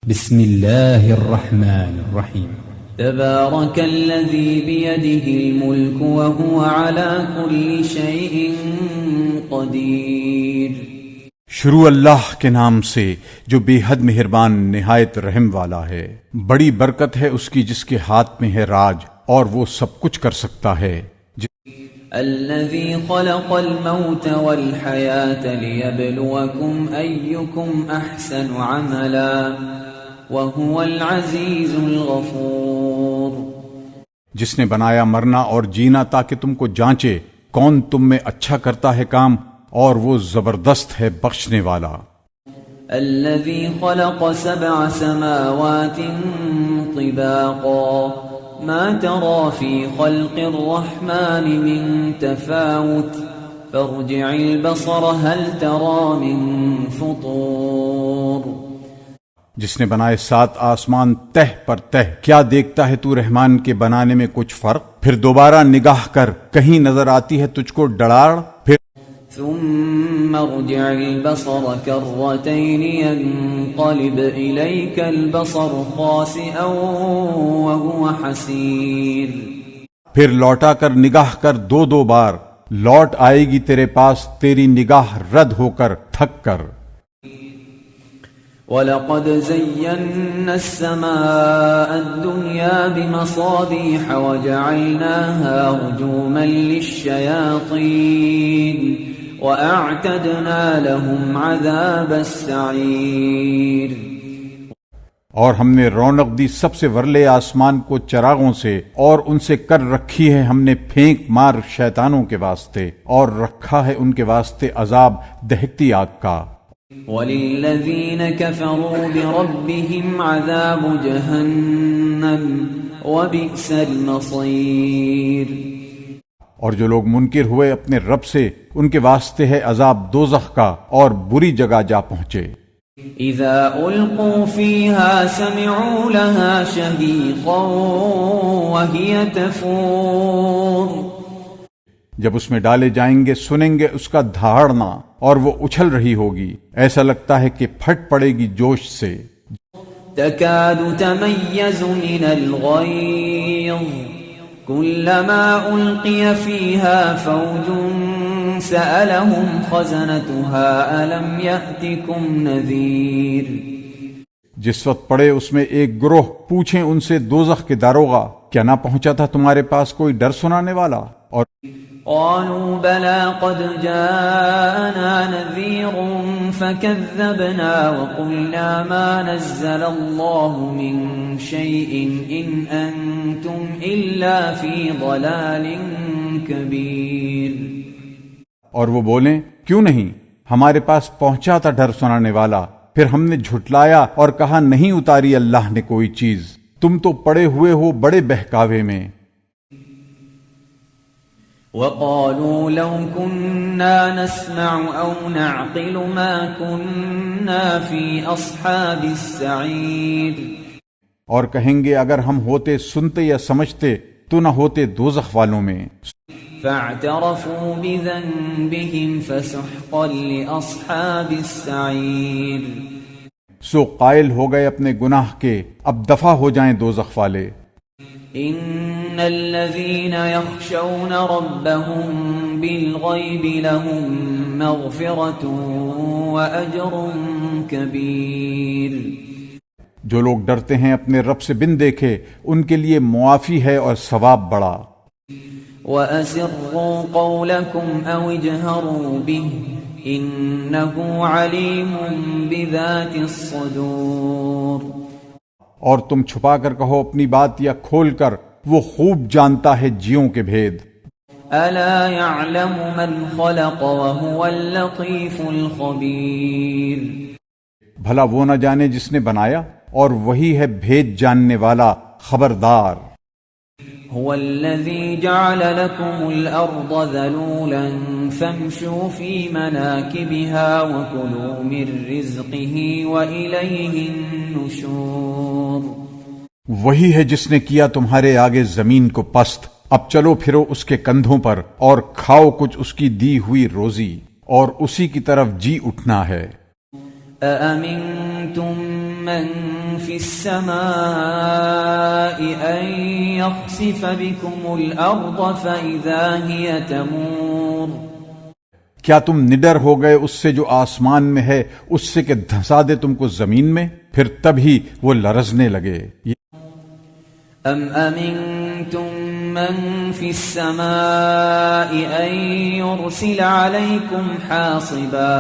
بسم اللہ الرحمن الرحیم تبارك الذي بيده الملك وهو على كل شيء قدير. شروع اللہ کے نام سے جو بے حد مہربان نہایت رحم والا ہے. بڑی برکت ہے اس کی جس کے ہاتھ میں ہے راج اور وہ سب کچھ کر سکتا ہے. الذي خلق الموت والحياة ليبلوكم أيكم أحسن عملا وهو العزيز الغفور. جس نے بنایا مرنا اور جینا تاکہ تم کو جانچے کون تم میں اچھا کرتا ہے کام اور وہ زبردست ہے بخشنے والا. الذي خلق 7 سماوات طباقا ما ترى في خلق الرحمن من تفاوت فارجع البصر هل ترى من فطور. جس نے بنائے 7 آسمان تہ پر تہ، کیا دیکھتا ہے تو رحمان کے بنانے میں کچھ فرق؟ پھر دوبارہ نگاہ کر، کہیں نظر آتی ہے تجھ کو ڈڑاڑ؟ پھر ثم ارجع البصر كرتين ينقلب إليك البصر خاسئا وهو حسير. پھر لوٹا کر نگاہ کر 2 بار، لوٹ آئے گی تیرے پاس تیری نگاہ رد ہو کر تھک کر. وَلَقَدْ زَيَّنَّا السَّمَاءَ الدُّنْيَا بِمَصَابِيحَ وَجَعَلْنَاهَا رُجُومًا لِلشَّيَاطِينِ وَأَعْتَدْنَا لَهُمْ عَذَابَ السَّعِيرِ. اور ہم نے رونق دی سب سے ورلے آسمان کو چراغوں سے، اور ان سے کر رکھی ہے ہم نے پھینک مار شیطانوں کے واسطے، اور رکھا ہے ان کے واسطے عذاب دہکتی آگ کا. وَلِلَّذِينَ كَفَرُوا بِرَبِّهِمْ عَذَابُ جَهَنَّمَ وَبِئْسَ الْمَصِيرُ. اور جو لوگ منکر ہوئے اپنے رب سے، ان کے واسطے ہے عذاب دوزخ کا، اور بری جگہ جا پہنچے. اذا القوا فيها سمعوا لها شهيقا وهي تفور. جب اس میں ڈالے جائیں گے سنیں گے اس کا دھاڑنا، اور وہ اچھل رہی ہوگی، ایسا لگتا ہے کہ پھٹ پڑے گی جوش سے. تكاد تميز من الغيظ كلما ألقي فيها فوج سألهم خزنتها ألم يأتكم نذير. جس وقت پڑے اس میں ایک گروہ، پوچھیں ان سے دوزخ کے داروغہ کیا نہ پہنچا تھا تمہارے پاس کوئی ڈر سنانے والا؟ اور قالوا بلى قد جاءنا نذير فكذبنا وقلنا ما نزل الله من شيء إن أنتم إلا في ضلال كبير. اور وہ بولیں کیوں نہیں، ہمارے پاس پہنچا تھا ڈر سنانے والا، پھر ہم نے جھٹلایا اور کہا نہیں اتاری اللہ نے کوئی چیز، تم تو پڑے ہوئے ہو بڑے بہکاوے میں. وقالوا لو كنا نسمع أو نعقل ما كنا في أصحاب السعير. اور کہیں گے اگر ہم ہوتے سنتے یا سمجھتے تو نہ ہوتے دوزخ والوں میں. فاعترفوا بذنبهم فسحقا لأصحاب السعير. سو قائل ہو گئے اپنے گناہ کے، اب دفع ہو جائیں دوزخ والے. ان الذين يخشون ربهم بالغيب لهم مغفرة واجر كبير. جو لوگ ڈرتے ہیں اپنے رب سے بن دیکھے، ان کے لیے معافی ہے اور ثواب بڑا. وَأَسِرُّوا قَوْلَكُمْ أَوْ اجْهَرُوا بِهِ إِنَّهُ عَلِيمٌ بِذَاتِ الصُّدُورِ. اور تم چھپا کر کہو اپنی بات یا کھول کر، وہ خوب جانتا ہے جیوں کے بھید. أَلَا يَعْلَمُ مَنْ خَلَقَ وَهُوَ اللَّطِيفُ الْخَبِيرُ. بھلا وہ نہ جانے جس نے بنایا، اور وہی ہے بھید جاننے والا خبردار. هو الذي جعل لكم الأرض ذلولا فامشوا في مناكبها وكلوا من رزقه وإليه النشور. وہی ہے جس نے کیا تمہارے آگے زمین کو پست، اب چلو پھرو اس کے کندھوں پر اور کھاؤ کچھ اس کی دی ہوئی روزی، اور اسی کی طرف جی اٹھنا ہے. أَأَمِنْتُمْ من في السماء أن يخسف بكم الأرض فإذا هي تمور کیا تم نڈر ہو گئے اس سے جو آسمان میں ہے اس سے کہ دھنسا دے تم کو زمین میں؟ پھر تبھی وہ لرزنے لگے۔ ام امنتم من في السماء ان يرسل عليكم حاصبا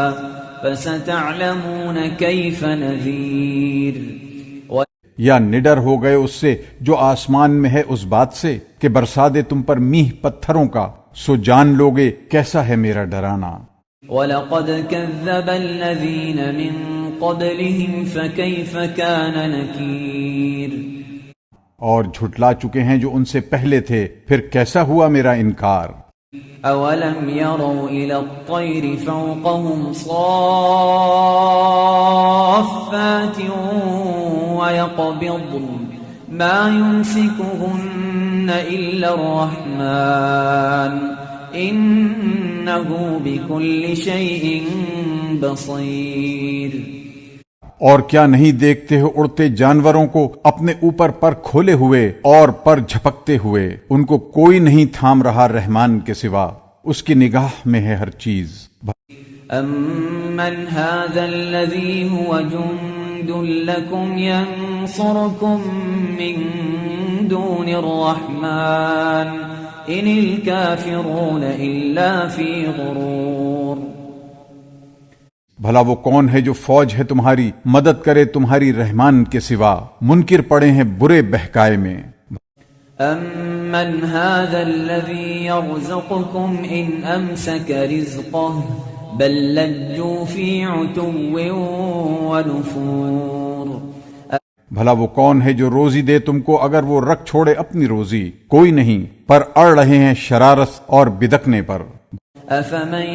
فستعلمون كيف نذير یا نڈر ہو گئے اس سے جو آسمان میں ہے اس بات سے کہ برسا دے تم پر میہ پتھروں کا، سو جان لوگے کیسا ہے میرا ڈرانا۔ وَلَقَدْ كَذَّبَ الَّذِينَ مِن قَبْلِهِمْ فَكَيْفَ كَانَ نَكِيرٌ اور جھٹلا چکے ہیں جو ان سے پہلے تھے، پھر کیسا ہوا میرا انکار۔ أَوَلَمْ يَرَوْا إِلَى الطَّيْرِ فَوْقَهُمْ صَافَّاتٍ وَيَقْبِضْنَ مَا يُمْسِكُهُنَّ إِلَّا الرَّحْمَنُ إِنَّهُ بِكُلِّ شَيْءٍ بَصِيرٌ اور کیا نہیں دیکھتے ہو اڑتے جانوروں کو اپنے اوپر پر کھولے ہوئے اور پر جھپکتے ہوئے؟ ان کو کوئی نہیں تھام رہا رحمان کے سوا، اس کی نگاہ میں ہے ہر چیز۔ أَمَّنْ هَذَا الَّذِي هُوَ جُنْدٌ لَكُمْ يَنْصُرُكُمْ مِنْ دُونِ الرَّحْمَنِ إِنِ الْكَافِرُونَ إِلَّا فِي غُرُورٍ بھلا وہ کون ہے جو فوج ہے تمہاری مدد کرے تمہاری رحمان کے سوا؟ منکر پڑے ہیں برے بہکائے میں۔ أَمَّنْ هَذَا الَّذِي يَرْزُقُكُمْ إِنْ أَمْسَكَ رِزْقَهُ بَلْ لَجُّوا فِي عُتُوٍّ وَنُفُورٍ بھلا وہ کون ہے جو روزی دے تم کو اگر وہ رکھ چھوڑے اپنی روزی؟ کوئی نہیں، پر اڑ رہے ہیں شرارت اور بدکنے پر۔ أَفَمَن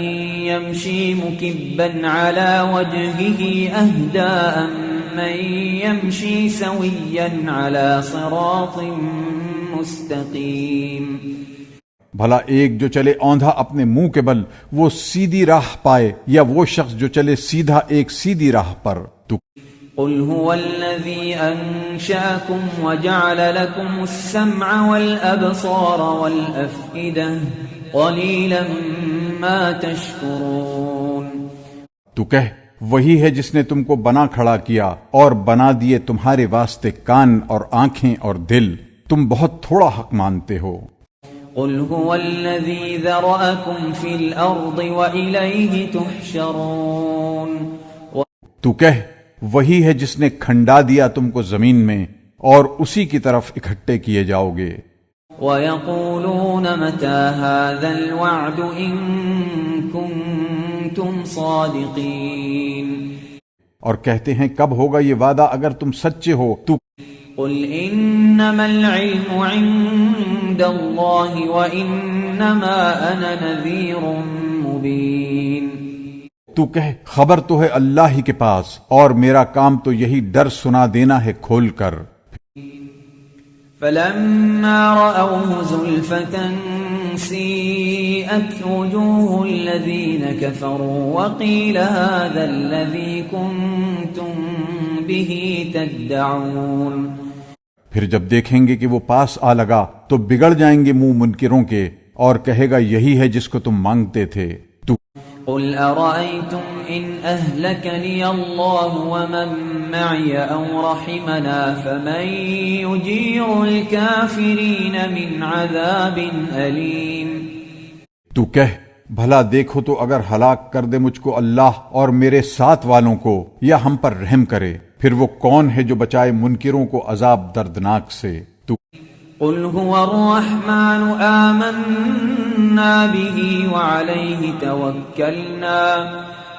يَمْشِي مُكِبًّا عَلَى وَجْهِهِ أَهْدَىٰ أَمَّن يَمْشِي سَوِيًّا عَلَى صِرَاطٍ مُسْتَقِيمٍ بھلا ایک جو چلے اوندھا اپنے منہ کے بل وہ سیدھی راہ پائے، یا وہ شخص جو چلے سیدھا ایک سیدھی راہ پر؟ قُلْ هُوَ الَّذِي أَنشَأَكُمْ وَجَعَلَ لَكُمُ السَّمْعَ وَالْأَبْصَارَ وَالْأَفْئِدَةَ قَلِيلًا مَا تَشْكُرُونَ تو کہہ وہی ہے جس نے تم کو بنا کھڑا کیا اور بنا دیے تمہارے واسطے کان اور آنکھیں اور دل، تم بہت تھوڑا حق مانتے ہو۔ قُلْ هُوَ الَّذِي ذَرَأَكُمْ فِي الْأَرْضِ وَإِلَيْهِ تُحْشَرُونَ تو کہہ وہی ہے جس نے کھنڈا دیا تم کو زمین میں اور اسی کی طرف اکٹھے کیے جاؤ گے۔ وَيَقُولُونَ مَتَى هَذَا الْوَعْدُ إِن كُنتُمْ صَادِقِينَ اور کہتے ہیں کب ہوگا یہ وعدہ اگر تم سچے ہو؟ قُلْ إِنَّمَا الْعِلْمُ عِندَ اللَّهِ وَإِنَّمَا أَنَا نَذِيرٌ مُبِينٌ تو کہہ خبر تو ہے اللہ ہی کے پاس اور میرا کام تو یہی ڈر سنا دینا ہے کھول کر۔ فَلَمَّا رَأَوْهُ زُلْفَةً سِيئَتْ وُجُوهُ الَّذِينَ كَفَرُوا وَقِيلَ هَذَا الَّذِي كُنتُم بِهِ تَدَّعُونَ پھر جب دیکھیں گے کہ وہ پاس آ لگا تو بگڑ جائیں گے منہ منکروں کے، اور کہے گا یہی ہے جس کو تم مانگتے تھے۔ قُلْ أَرَأَيْتُمْ إِنْ أَهْلَكَنِيَ اللَّهُ وَمَن مَّعِيَ أَوْ رَحِمَنَا فَمَن يُجِيرُ الْكَافِرِينَ مِنْ عَذَابٍ أَلِيمٍ تو کہہ بھلا دیکھو تو اگر ہلاک کر دے مجھ کو اللہ اور میرے ساتھ والوں کو، یا ہم پر رحم کرے، پھر وہ کون ہے جو بچائے منکروں کو عذاب دردناک سے؟ قُلْ هُوَ الرَّحْمَنُ آمَنَّا بِهِ وَعَلَيْهِ تَوَكَّلْنَا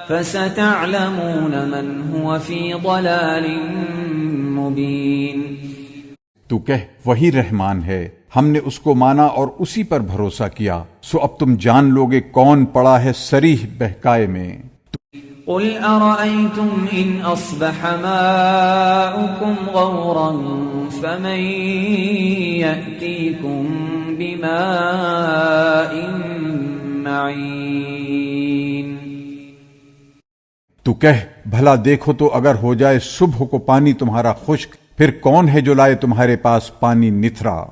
فَسَتَعْلَمُونَ مَنْ هُوَ فِي ضَلَالٍ مُبِينٍ تو کہہ وہی رحمان ہے، ہم نے اس کو مانا اور اسی پر بھروسہ کیا، سو اب تم جان لوگے کون پڑا ہے صریح بہکائے میں۔ قُلْ أَرَأَيْتُمْ إِنْ أَصْبَحَ مَاؤُكُمْ غَوْرًا فَمَن يَأْتِيكُم بِمَاءٍ مَّعِينٍ تو کہہ بھلا دیکھو تو اگر ہو جائے صبح کو پانی تمہارا خشک، پھر کون ہے جو لائے تمہارے پاس پانی نتھرا؟